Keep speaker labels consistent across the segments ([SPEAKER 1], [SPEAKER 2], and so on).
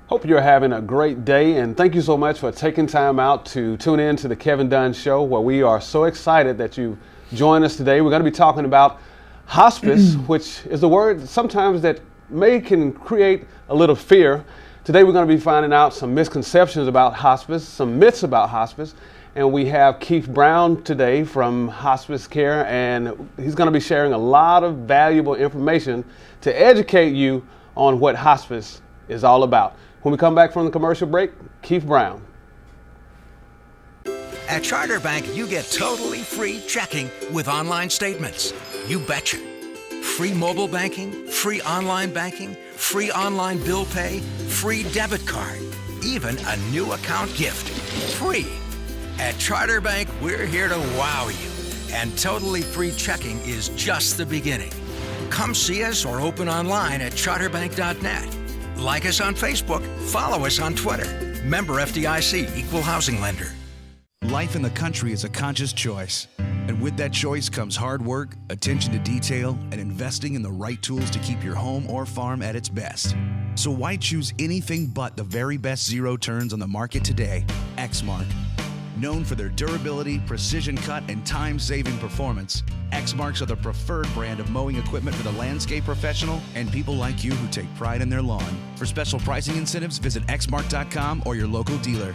[SPEAKER 1] Hope you're having a great day, and thank you so much for taking time out to tune in to the Kevin Dunn Show, where we are so excited that you joined us today. We're going to be talking about hospice, which is a word sometimes that can create a little fear. Today we're going to be finding out some misconceptions about hospice, some myths about hospice, and we have Keith Brown today from Hospice Care, and he's going to be sharing a lot of valuable information to educate you on what hospice is all about. When we come back from the commercial break, Keith Brown.
[SPEAKER 2] At Charter Bank, you get totally free checking with online statements. You betcha. Free mobile banking, free online banking, free online bill pay, free debit card, even a new account gift. Free. At Charter Bank, we're here to wow you. And totally free checking is just the beginning. Come see us or open online at charterbank.net. Like us on Facebook, follow us on Twitter. Member FDIC, Equal Housing Lender.
[SPEAKER 3] Life in the country is a conscious choice. And with that choice comes hard work, attention to detail, and investing in the right tools to keep your home or farm at its best. So why choose anything but the very best zero turns on the market today? Exmark. Known for their durability, precision cut, and time-saving performance, Exmarks are the preferred brand of mowing equipment for the landscape professional and people like you who take pride in their lawn. For special pricing incentives, visit exmark.com or your local dealer.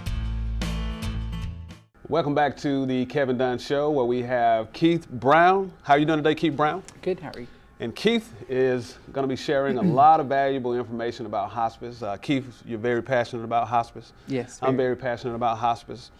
[SPEAKER 1] Welcome back to the Kevin Dunn Show, where we have Keith Brown. How are you doing today, Keith Brown?
[SPEAKER 4] Good, how are you?
[SPEAKER 1] And Keith is going to be sharing a lot of valuable information about hospice. Keith, you're very passionate about hospice.
[SPEAKER 4] Yes.
[SPEAKER 1] I'm very passionate about hospice.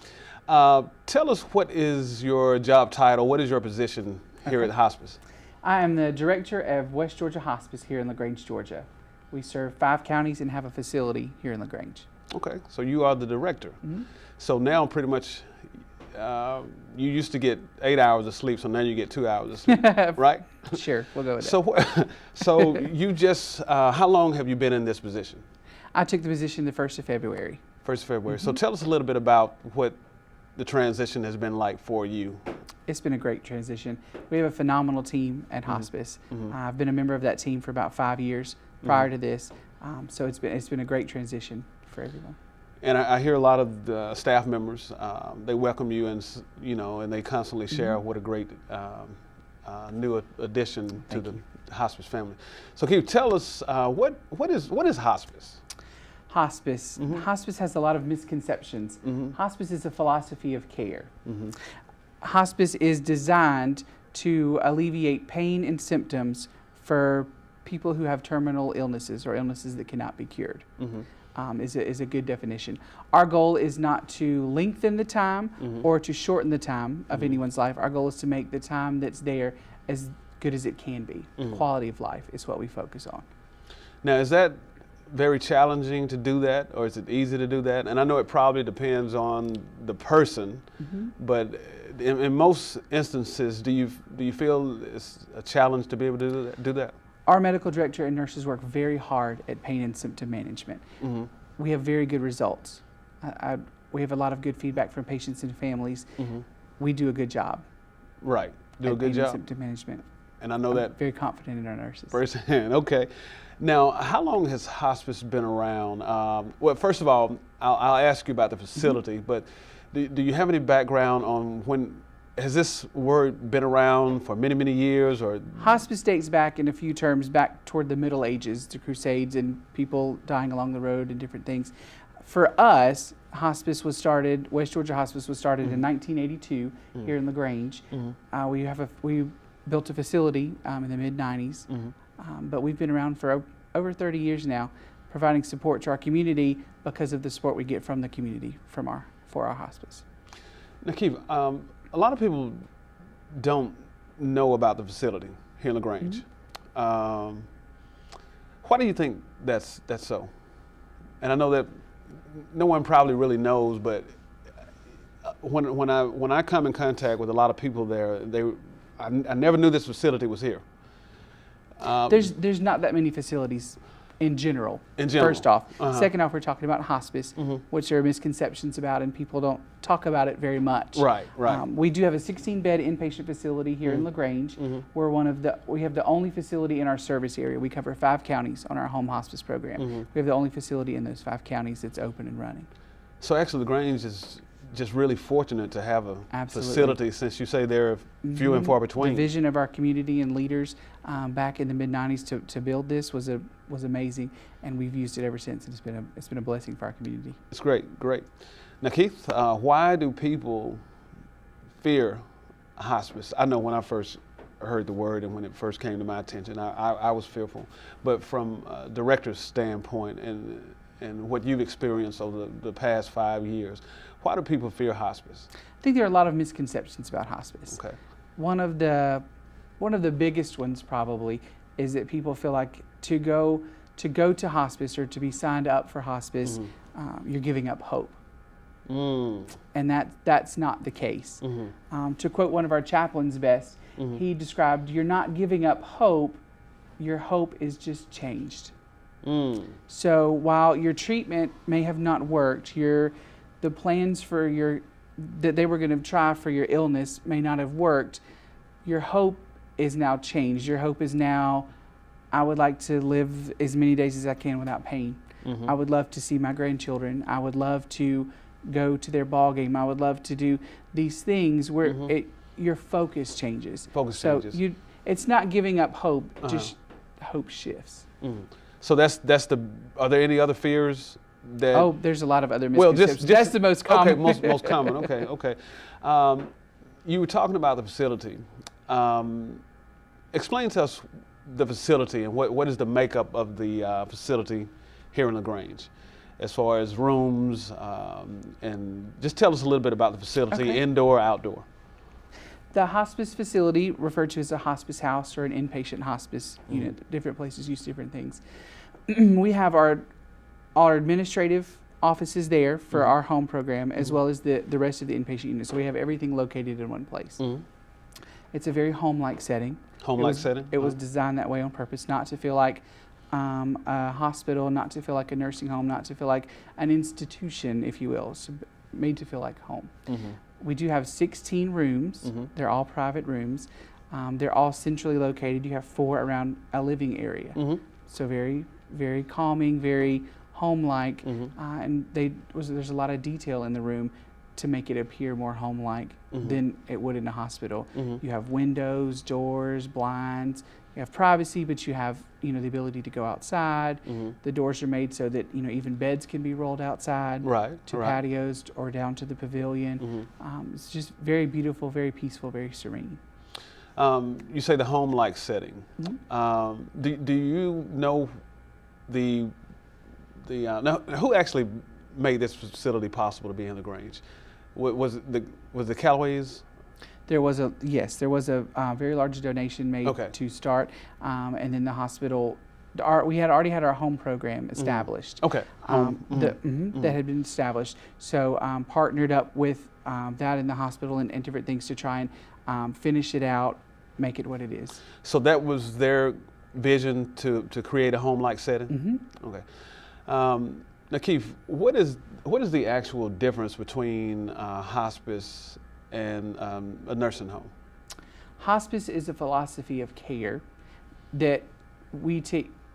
[SPEAKER 1] Tell us, what is your job title? What is your position here at Hospice?
[SPEAKER 4] I am the director of West Georgia Hospice here in LaGrange, Georgia. We serve 5 counties and have a facility here in LaGrange.
[SPEAKER 1] Okay, so you are the director. Mm-hmm. So now pretty much you used to get 8 hours of sleep, so now you get 2 hours of sleep, right?
[SPEAKER 4] Sure, we'll go with that.
[SPEAKER 1] So you just, how long have you been in this position?
[SPEAKER 4] I took the position the 1st of February.
[SPEAKER 1] 1st of February.
[SPEAKER 4] Mm-hmm.
[SPEAKER 1] So tell us a little bit about what the transition has been like for you.
[SPEAKER 4] It's been a great transition. We have a phenomenal team at Hospice. Mm-hmm. I've been a member of that team for about 5 years prior to this, so it's been a great transition for everyone.
[SPEAKER 1] And I hear a lot of the staff members, they welcome you, and and they constantly share what a great new addition to the hospice family. So can you tell us what is hospice?
[SPEAKER 4] Hospice. Mm-hmm. Hospice has a lot of misconceptions. Mm-hmm. Hospice is a philosophy of care. Mm-hmm. Hospice is designed to alleviate pain and symptoms for people who have terminal illnesses or illnesses that cannot be cured. Mm-hmm. Is a good definition. Our goal is not to lengthen the time or to shorten the time of anyone's life. Our goal is to make the time that's there as good as it can be. Quality of life is what we focus on.
[SPEAKER 1] Now, is that very challenging to do that, or is it easy to do that? And I know it probably depends on the person, but in most instances, do you feel it's a challenge to be able to do that?
[SPEAKER 4] Our medical director and nurses work very hard at pain and symptom management. Mm-hmm. We have very good results. We have a lot of good feedback from patients and families. Mm-hmm. We do a good job.
[SPEAKER 1] Right, do a good job.
[SPEAKER 4] Pain and symptom management.
[SPEAKER 1] And I know
[SPEAKER 4] I'm
[SPEAKER 1] that
[SPEAKER 4] very confident in our nurses.
[SPEAKER 1] Firsthand, okay. Now, how long has hospice been around? Well, first of all, I'll ask you about the facility, but do you have any background on when, has this word been around for many, many years? Or
[SPEAKER 4] hospice dates back in a few terms back toward the Middle Ages, the Crusades and people dying along the road and different things. For us, hospice was started, West Georgia Hospice was started in 1982 here in LaGrange. We built a facility in the mid-90s, but we've been around for over 30 years now, providing support to our community because of the support we get from the community for our hospice.
[SPEAKER 1] Now, Keith, a lot of people don't know about the facility here in LaGrange. Why do you think that's so? and I know that no one probably really knows, but when I come in contact with a lot of people there, I never knew this facility was here.
[SPEAKER 4] There's not that many facilities in general. First off. Second off, we're talking about hospice, which there are misconceptions about, and people don't talk about it very much.
[SPEAKER 1] Right.
[SPEAKER 4] We do have a 16-bed inpatient facility here in LaGrange. We have the only facility in our service area. We cover 5 counties on our home hospice program. We have the only facility in those 5 counties that's open and running.
[SPEAKER 1] So actually, LaGrange is just really fortunate to have a facility, since you say they're few and far between.
[SPEAKER 4] The vision of our community and leaders back in the mid-90s to build this was amazing, and we've used it ever since. And it's been a blessing for our community.
[SPEAKER 1] It's great. Now, Keith, why do people fear hospice? I know when I first heard the word and when it first came to my attention, I was fearful. But from a director's standpoint and what you've experienced over the past 5 years, why do people fear hospice?
[SPEAKER 4] I think there are a lot of misconceptions about hospice.
[SPEAKER 1] Okay.
[SPEAKER 4] One of the biggest ones probably is that people feel like to go to hospice or to be signed up for hospice, you're giving up hope. And that's not the case. To quote one of our chaplains best, he described, "You're not giving up hope, your hope is just changed." So while your treatment may have not worked, the plans that they were going to try for your illness may not have worked, your hope is now changed. Your hope is now, I would like to live as many days as I can without pain. I would love to see my grandchildren. I would love to go to their ball game. I would love to do these things where your focus changes. It's not giving up hope, just hope shifts.
[SPEAKER 1] So are there any other fears?
[SPEAKER 4] There's a lot of other misconceptions. That's the most common.
[SPEAKER 1] Okay, most common. Okay. You were talking about the facility. Explain to us the facility and what is the makeup of the facility here in LaGrange, as far as rooms, and just tell us a little bit about the facility, indoor, outdoor.
[SPEAKER 4] The hospice facility, referred to as a hospice house or an inpatient hospice unit, different places use different things. We have our administrative offices there for our home program, as well as the rest of the inpatient unit. So we have everything located in one place. It's a very home-like setting. It was designed that way on purpose, not to feel like a hospital, not to feel like a nursing home, not to feel like an institution, if you will. It's made to feel like home. We do have 16 rooms. They're all private rooms. They're all centrally located. You have 4 around a living area. So very, very calming, very home-like, and there's a lot of detail in the room to make it appear more home-like than it would in a hospital. You have windows, doors, blinds. You have privacy, but you have the ability to go outside. The doors are made so that even beds can be rolled outside to patios or down to the pavilion. It's just very beautiful, very peaceful, very serene.
[SPEAKER 1] You say the home-like setting. Do you know now, who actually made this facility possible to be in LaGrange? Was the Callaways?
[SPEAKER 4] There was a very large donation made to start, and then the hospital. We had already had our home program established. That had been established. So partnered up with that in the hospital and different things to try and finish it out, make it what it is.
[SPEAKER 1] So that was their vision to create a home-like setting. Okay. Now, Keith, what is the actual difference between hospice and a nursing home?
[SPEAKER 4] Hospice is a philosophy of care that we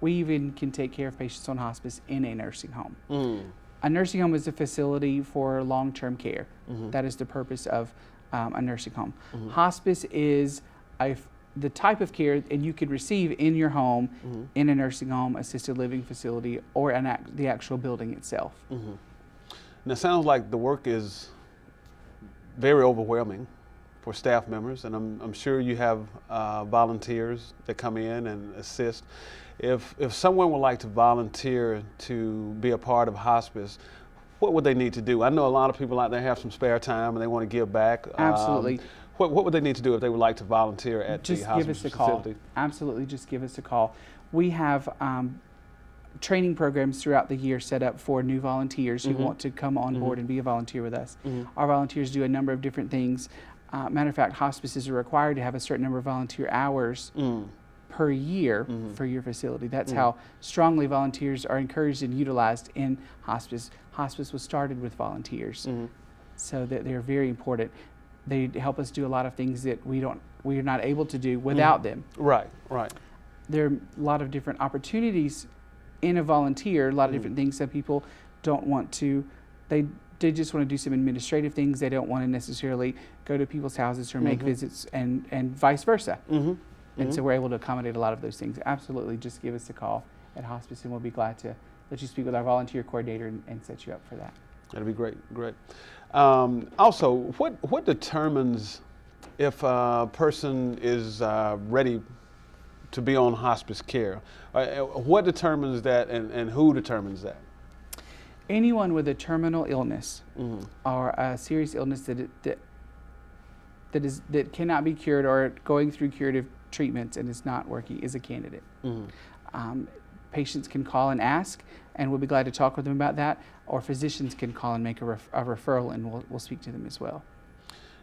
[SPEAKER 4] even can take care of patients on hospice in a nursing home. A nursing home is a facility for long-term care. That is the purpose of a nursing home. Hospice is the type of care and you could receive in your home, in a nursing home, assisted living facility, or the actual building itself.
[SPEAKER 1] Now, it sounds like the work is very overwhelming for staff members, and I'm sure you have volunteers that come in and assist. If someone would like to volunteer to be a part of hospice, what would they need to do? I know a lot of people out there have some spare time and they want to give back.
[SPEAKER 4] Absolutely.
[SPEAKER 1] What would they need to do if they would like to volunteer at the hospice facility?
[SPEAKER 4] Absolutely, just give us a call. We have training programs throughout the year set up for new volunteers who want to come on board and be a volunteer with us. Our volunteers do a number of different things. Matter of fact, hospices are required to have a certain number of volunteer hours per year for your facility. That's how strongly volunteers are encouraged and utilized in hospice. Hospice was started with volunteers, so that they're very important. They help us do a lot of things that we're not able to do without them.
[SPEAKER 1] Right.
[SPEAKER 4] There are a lot of different opportunities in a volunteer, a lot of different things that people don't want to, they just want to do some administrative things. They don't want to necessarily go to people's houses or make visits and vice versa. And so we're able to accommodate a lot of those things. Absolutely, just give us a call at Hospice and we'll be glad to let you speak with our volunteer coordinator and set you up for that.
[SPEAKER 1] That'd be great. Also, what determines if a person is ready to be on hospice care? What determines that, and who determines that?
[SPEAKER 4] Anyone with a terminal illness or a serious illness that cannot be cured or going through curative treatments and is not working is a candidate. Patients can call and ask, and we'll be glad to talk with them about that, or physicians can call and make a referral, and we'll speak to them as well.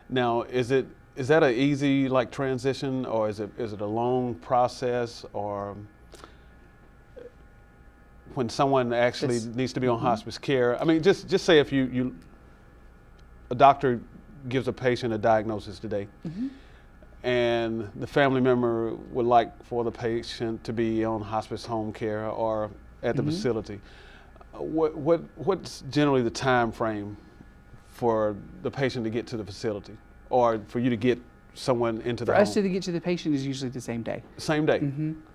[SPEAKER 1] Now, is that an easy transition, or is it a long process, or when someone actually needs to be on hospice care? I mean, just say if a doctor gives a patient a diagnosis today, and the family member would like for the patient to be on hospice home care or at the facility. What's generally the time frame for the patient to get to the facility, or for you to get someone into the home?
[SPEAKER 4] For us to get to the patient is usually the same day.
[SPEAKER 1] Same day.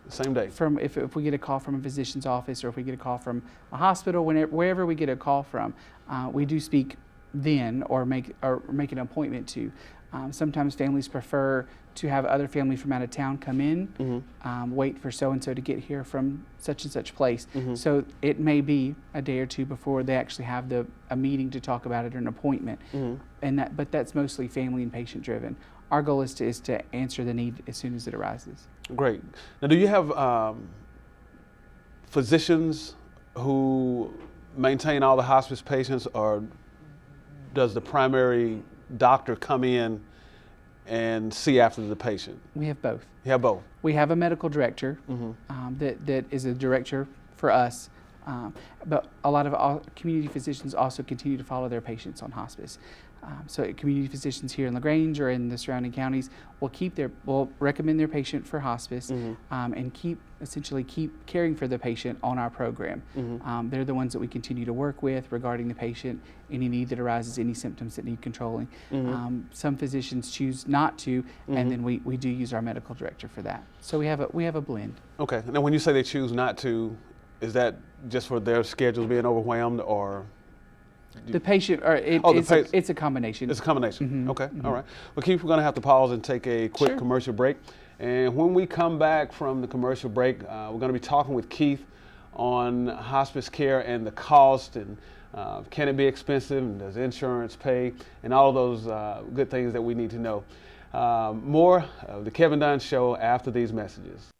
[SPEAKER 1] Same day.
[SPEAKER 4] From if we get a call from a physician's office, or if we get a call from a hospital, wherever we get a call from, we do speak then, or make an appointment to. Sometimes families prefer to have other family from out of town come in, wait for so-and-so to get here from such and such place. So it may be a day or two before they actually have a meeting to talk about it, or an appointment. But that's mostly family and patient driven. Our goal is to answer the need as soon as it arises.
[SPEAKER 1] Great. Now, do you have physicians who maintain all the hospice patients, or does the primary doctor come in and see after the patient?
[SPEAKER 4] We have both.
[SPEAKER 1] You have both.
[SPEAKER 4] We have a medical director that is a director for us, but a lot of community physicians also continue to follow their patients on hospice. So community physicians here in LaGrange or in the surrounding counties will recommend their patient for hospice and keep caring for the patient on our program. They're the ones that we continue to work with regarding the patient, any need that arises, any symptoms that need controlling. Some physicians choose not to, and then we do use our medical director for that. So we have a blend.
[SPEAKER 1] Okay. Now, when you say they choose not to, is that just for their schedules being overwhelmed, or?
[SPEAKER 4] The patient, or it's a combination.
[SPEAKER 1] It's a combination. Okay, all right. Well, Keith, we're going to have to pause and take a quick commercial break. And when we come back from the commercial break, we're going to be talking with Keith on hospice care and the cost, and can it be expensive, and does insurance pay, and all of those good things that we need to know. More of the Kevin Dunn Show after these messages.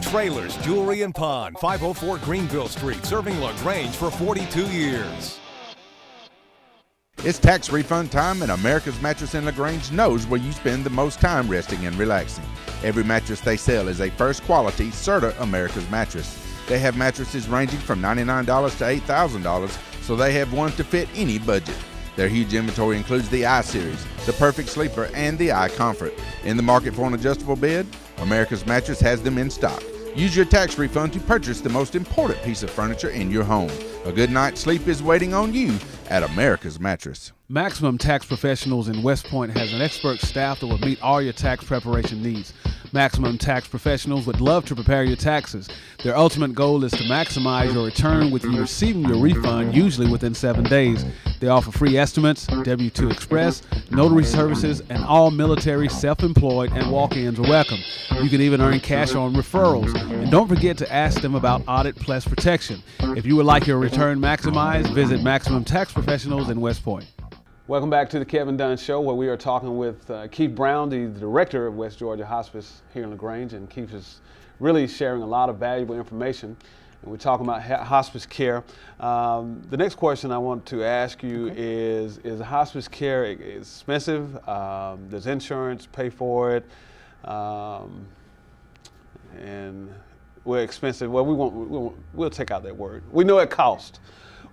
[SPEAKER 5] Trailers, Jewelry and Pawn, 504 Greenville Street, serving LaGrange for 42 years.
[SPEAKER 6] It's tax refund time, and America's Mattress in LaGrange knows where you spend the most time resting and relaxing. Every mattress they sell is a first quality Serta America's Mattress. They have mattresses ranging from $99 to $8,000, so they have one to fit any budget. Their huge inventory includes the I-Series, the Perfect Sleeper, and the I-Comfort. In the market for an adjustable bed, America's Mattress has them in stock. Use your tax refund to purchase the most important piece of furniture in your home. A good night's sleep is waiting on you at America's Mattress.
[SPEAKER 1] Maximum Tax Professionals in West Point has an expert staff that will meet all your tax preparation needs. Maximum Tax Professionals would love to prepare your taxes. Their ultimate goal is to maximize your return with you receiving your refund usually within 7 days. They offer free estimates, W-2 Express, notary services, and all military, self-employed, and walk-ins are welcome. You can even earn cash on referrals. And don't forget to ask them about Audit Plus Protection. If you would like your return maximized, visit Maximum Tax Professionals in West Point. Welcome back to the Kevin Dunn Show, where we are talking with Keith Brown, the director of West Georgia Hospice here in LaGrange, and Keith is really sharing a lot of valuable information. And we're talking about hospice care. The next question I want to ask you is hospice care expensive? Does insurance pay for it? And we're expensive. Well, we'll take out that word. We know it costs.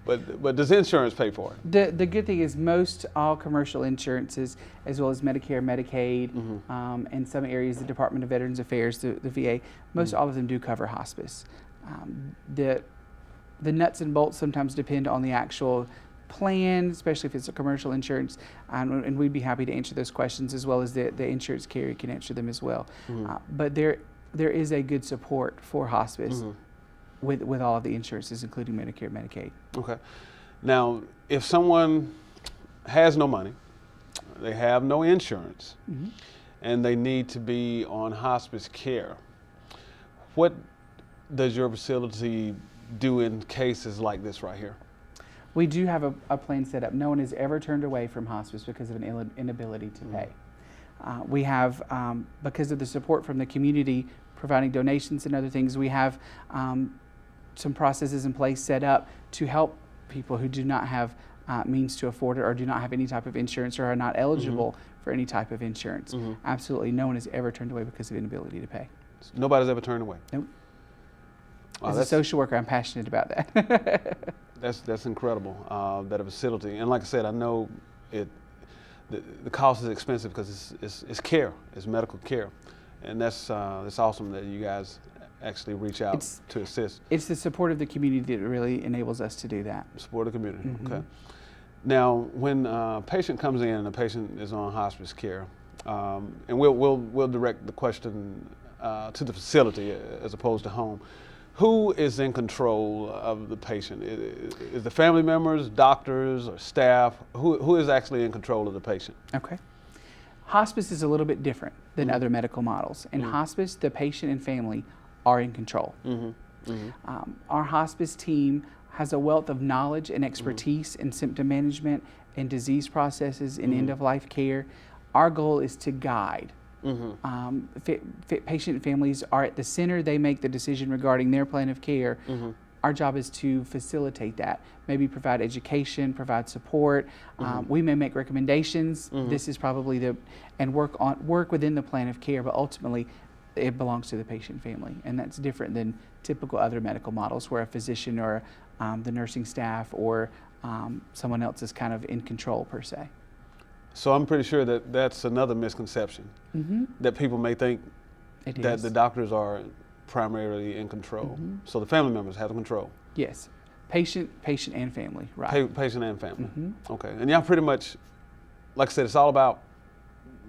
[SPEAKER 1] But does insurance pay for it?
[SPEAKER 4] The good thing is most all commercial insurances, as well as Medicare, Medicaid, and some areas, the Department of Veterans Affairs, the VA, most all of them do cover hospice. The nuts and bolts sometimes depend on the actual plan, especially if it's a commercial insurance, and we'd be happy to answer those questions, as well as the insurance carrier can answer them as well. But there is a good support for hospice. With all of the insurances, including Medicare, Medicaid.
[SPEAKER 1] Okay. Now, if someone has no money, they have no insurance, and they need to be on hospice care, what does your facility do in cases like this right here?
[SPEAKER 4] We do have a plan set up. No one has ever turned away from hospice because of an inability to pay. We have, because of the support from the community, providing donations and other things, we have some processes in place set up to help people who do not have means to afford it, or do not have any type of insurance, or are not eligible for any type of insurance. Absolutely, no one has ever turned away because of inability to pay.
[SPEAKER 1] Nobody's ever turned away?
[SPEAKER 4] Nope.
[SPEAKER 1] Wow,
[SPEAKER 4] as a social worker, I'm passionate about that.
[SPEAKER 1] That's incredible, that a facility, and like I said, I know the cost is expensive because it's care, it's medical care, and that's awesome that you guys actually reach out to assist. It's
[SPEAKER 4] the support of the community that really enables us to do that.
[SPEAKER 1] Support of the community, okay. Now, when a patient comes in and a patient is on hospice care, and we'll direct the question to the facility as opposed to home, who is in control of the patient? Is the family members, doctors, or staff? Who is actually in control of the patient?
[SPEAKER 4] Okay. Hospice is a little bit different than other medical models. In hospice, the patient and family are in control. Our hospice team has a wealth of knowledge and expertise in symptom management and disease processes and end-of-life care. Our goal is to guide. Patient and families are at the center. They make the decision regarding their plan of care. Our job is to facilitate that, maybe provide education, provide support. We may make recommendations. This is probably and work within the plan of care, but ultimately it belongs to the patient and family, and that's different than typical other medical models where a physician or the nursing staff or someone else is kind of in control per se.
[SPEAKER 1] So I'm pretty sure that that's another misconception, that people may think that the doctors are primarily in control. So the family members have the control.
[SPEAKER 4] Yes, patient and family, right?
[SPEAKER 1] Patient and family. Okay, and y'all pretty much, like I said, it's all about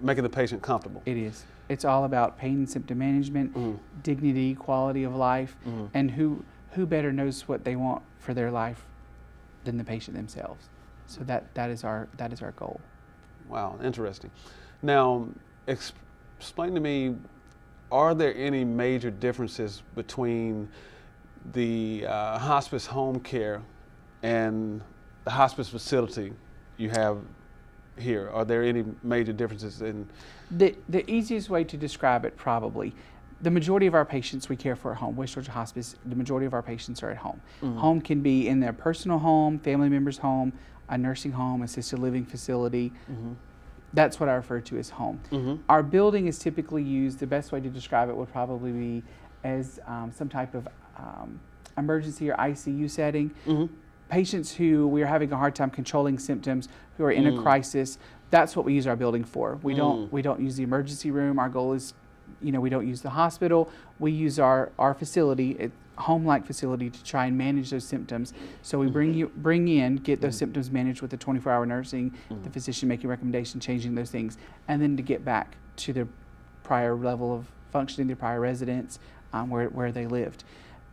[SPEAKER 1] making the patient comfortable.
[SPEAKER 4] It is. It's all about pain and symptom management, dignity, quality of life, and who better knows what they want for their life than the patient themselves. So that is our goal.
[SPEAKER 1] Wow, interesting. Now, explain to me, are there any major differences between the hospice home care and the hospice facility you have here? Are there any major differences in?
[SPEAKER 4] The easiest way to describe it, probably, the majority of our patients we care for at home. West Georgia Hospice, the majority of our patients are at home. Home can be in their personal home, family member's home, a nursing home, assisted living facility. That's what I refer to as home. Our building is typically used, the best way to describe it would probably be as some type of emergency or ICU setting. Patients who we are having a hard time controlling symptoms, who are in a crisis, that's what we use our building for. We don't use the emergency room. Our goal is, we don't use the hospital. We use our facility, home-like facility, to try and manage those symptoms. So we get those symptoms managed with the 24-hour nursing, the physician making recommendations, changing those things, and then to get back to their prior level of functioning, their prior residence, where they lived.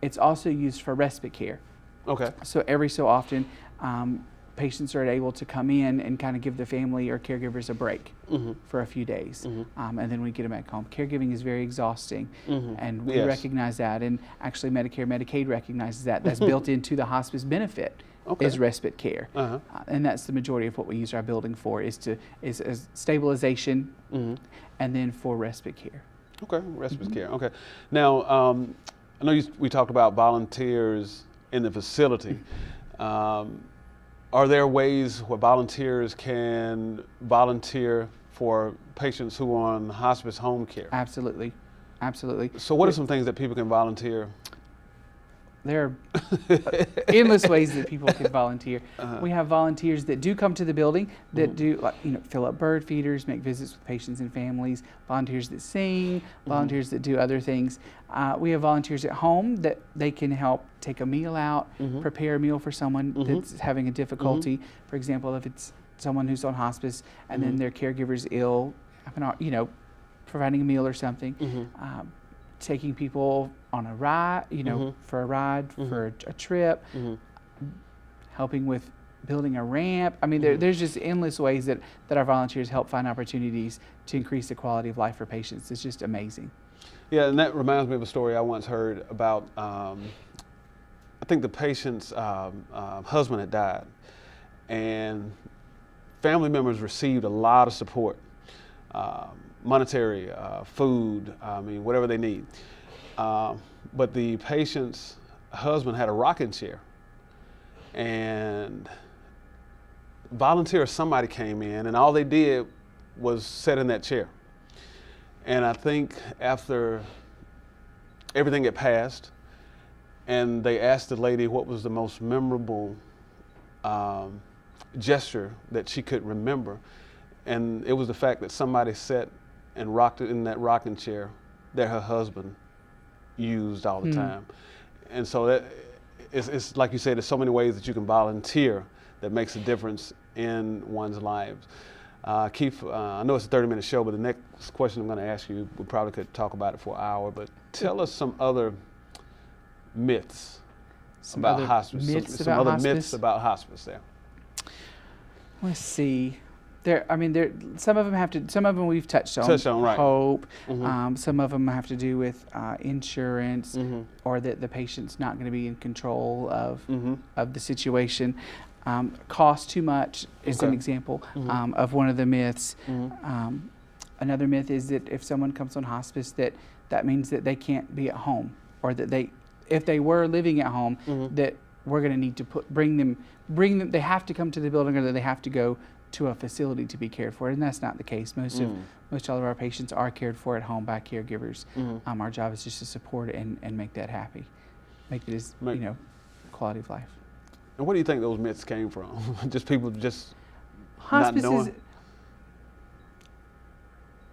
[SPEAKER 4] It's also used for respite care.
[SPEAKER 1] Okay.
[SPEAKER 4] So every so often, patients are able to come in and kind of give the family or caregivers a break for a few days, and then we get them back home. Caregiving is very exhausting, and we recognize that, and actually Medicare, Medicaid recognizes that. That's built into the hospice benefit. Is respite care, and that's the majority of what we use our building for. Is stabilization, and then for respite care.
[SPEAKER 1] Okay, respite care. Okay, now I know we talked about volunteers in the facility. Are there ways where volunteers can volunteer for patients who are on hospice home care?
[SPEAKER 4] Absolutely, absolutely.
[SPEAKER 1] So what are some things that people can volunteer?
[SPEAKER 4] There are endless ways that people can volunteer. We have volunteers that do come to the building that do, like, fill up bird feeders, make visits with patients and families, volunteers that sing, volunteers that do other things. We have volunteers at home that they can help take a meal out, prepare a meal for someone that's having a difficulty. For example, if it's someone who's on hospice and then their caregiver's ill, providing a meal or something. Taking people on a ride, for a ride, for a trip, helping with building a ramp. I mean, there's just endless ways that our volunteers help find opportunities to increase the quality of life for patients. It's just amazing.
[SPEAKER 1] Yeah, and that reminds me of a story I once heard about, I think the patient's husband had died, and family members received a lot of support. Monetary, food, whatever they need. But the patient's husband had a rocking chair, and volunteer somebody came in, and all they did was sit in that chair. And I think after everything had passed, and they asked the lady what was the most memorable gesture that she could remember, and it was the fact that somebody sat and rocked it in that rocking chair that her husband used all the time. And so that it's like you said, there's so many ways that you can volunteer that makes a difference in one's lives. Keith, I know it's a 30-minute show, but the next question I'm going to ask you, we probably could talk about it for an hour, but tell us some other myths about hospice. Some other myths about hospice there.
[SPEAKER 4] Let's see. Some of them we've touched on.
[SPEAKER 1] Right.
[SPEAKER 4] Hope. Some of them have to do with insurance, or that the patient's not going to be in control of the situation. Cost too much is an example of one of the myths. Another myth is that if someone comes on hospice, that means that they can't be at home, or that if they were living at home, that we're going to need to bring them. They have to come to the building, or that they have to go to a facility to be cared for, and that's not the case. Most all of our patients are cared for at home by caregivers. Our job is just to support it and make that happy, make it as quality of life.
[SPEAKER 1] And where do you think those myths came from? Just people
[SPEAKER 4] hospice
[SPEAKER 1] not knowing?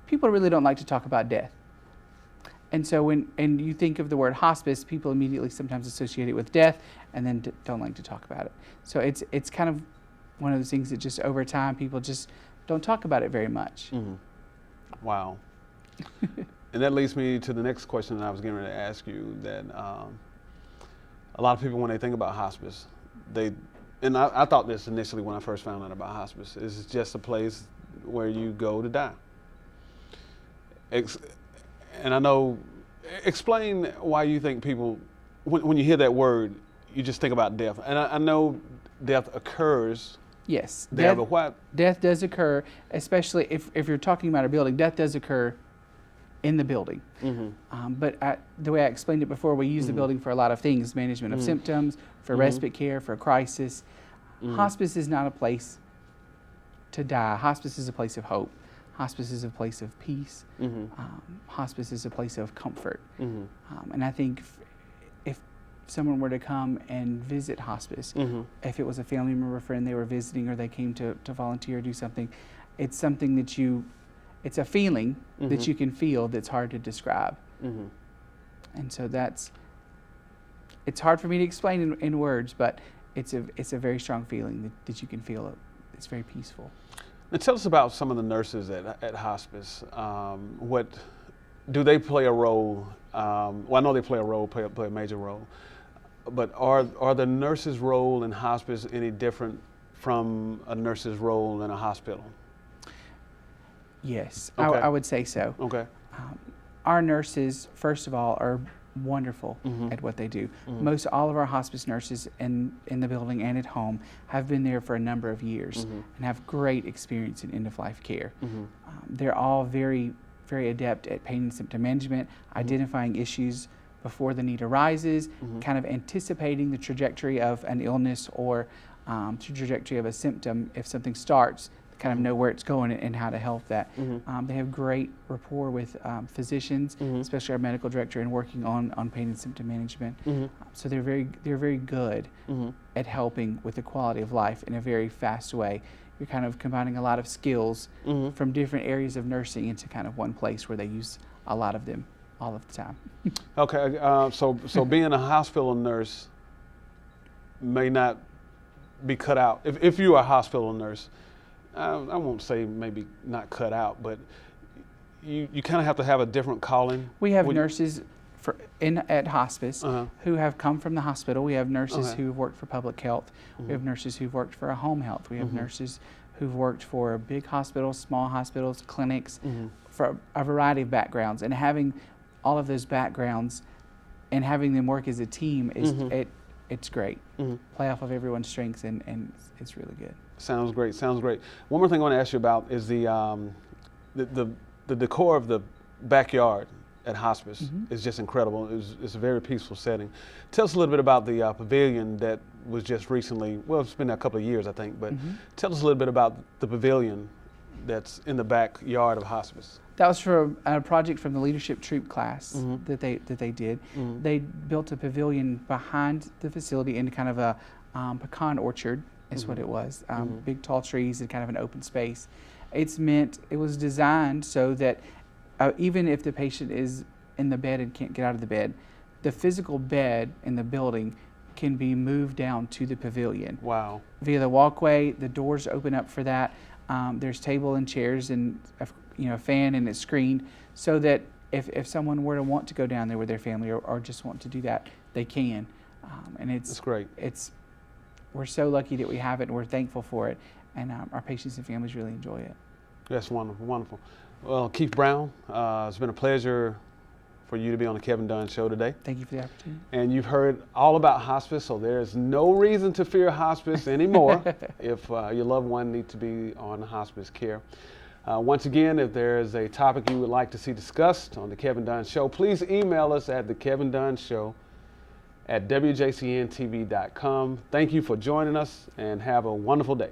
[SPEAKER 4] People really don't like to talk about death, and so when you think of the word hospice, people immediately sometimes associate it with death, and then don't like to talk about it. So it's kind of one of those things that just over time people just don't talk about it very much.
[SPEAKER 1] Wow. And that leads me to the next question that I was getting ready to ask you, that a lot of people, when they think about hospice, and I thought this initially when I first found out about hospice, is just a place where you go to die. And I know, explain why you think people, when you hear that word, you just think about death. And I know death occurs.
[SPEAKER 4] Yes,
[SPEAKER 1] death
[SPEAKER 4] does occur, especially if you're talking about a building. Death does occur in the building. But the way I explained it before, we use the building for a lot of things: management of symptoms, for respite care, for crisis. Hospice is not a place to die. Hospice is a place of hope. Hospice is a place of peace. Hospice is a place of comfort. And I think if someone were to come and visit hospice, if it was a family member or friend they were visiting, or they came to volunteer or do something, it's something that it's a feeling that you can feel that's hard to describe. And so it's hard for me to explain in words, but it's a very strong feeling that you can feel. It's very peaceful.
[SPEAKER 1] Now tell us about some of the nurses at hospice. What do they play a role? Well, I know they play a major role, but are the nurses' role in hospice any different from a nurse's role in a hospital?
[SPEAKER 4] Yes,
[SPEAKER 1] Okay.
[SPEAKER 4] I would say so.
[SPEAKER 1] Okay.
[SPEAKER 4] Our nurses, first of all, are wonderful at what they do. Most all of our hospice nurses in the building and at home have been there for a number of years and have great experience in end-of-life care. They're all very, very adept at pain and symptom management, identifying issues before the need arises, kind of anticipating the trajectory of an illness or trajectory of a symptom if something starts, kind of know where it's going and how to help that. They have great rapport with physicians, especially our medical director, and working on pain and symptom management. So they're very good at helping with the quality of life in a very fast way. You're kind of combining a lot of skills from different areas of nursing into kind of one place where they use a lot of them all of the time.
[SPEAKER 1] Okay, so being a hospital nurse may not be cut out. If you are a hospital nurse, I won't say maybe not cut out, but you kind of have to have a different calling.
[SPEAKER 4] We have nurses at hospice who have come from the hospital. We have nurses who've worked for public health. We have nurses who've worked for a home health. We have nurses who've worked for big hospitals, small hospitals, clinics, for a variety of backgrounds. And having all of those backgrounds and having them work as a team is it's great. Play off of everyone's strengths, and it's really good.
[SPEAKER 1] Sounds great. Sounds great. One more thing I want to ask you about is the decor of the backyard at hospice is just incredible. It's a very peaceful setting. Tell us a little bit about the pavilion that was just recently. Well, it's been a couple of years, I think, but tell us a little bit about the pavilion that's in the backyard of hospice.
[SPEAKER 4] That was for a project from the leadership troop class that they did. They built a pavilion behind the facility in kind of a pecan orchard. Is what it was. Big tall trees and kind of an open space. It was designed so that even if the patient is in the bed and can't get out of the bed, the physical bed in the building can be moved down to the pavilion.
[SPEAKER 1] Wow.
[SPEAKER 4] Via the walkway, the doors open up for that. There's table and chairs and a fan, and it's screened so that if someone were to want to go down there with their family or just want to do that, they can. And
[SPEAKER 1] That's great.
[SPEAKER 4] We're so lucky that we have it, and we're thankful for it, and our patients and families really enjoy it.
[SPEAKER 1] That's wonderful, wonderful. Well, Keith Brown, it's been a pleasure for you to be on the Kevin Dunn Show today.
[SPEAKER 4] Thank you for the opportunity.
[SPEAKER 1] And you've heard all about hospice, so there's no reason to fear hospice anymore if your loved one needs to be on hospice care. Once again, if there is a topic you would like to see discussed on the Kevin Dunn Show, please email us at thekevindunnshow@wjcntv.com. Thank you for joining us, and have a wonderful day.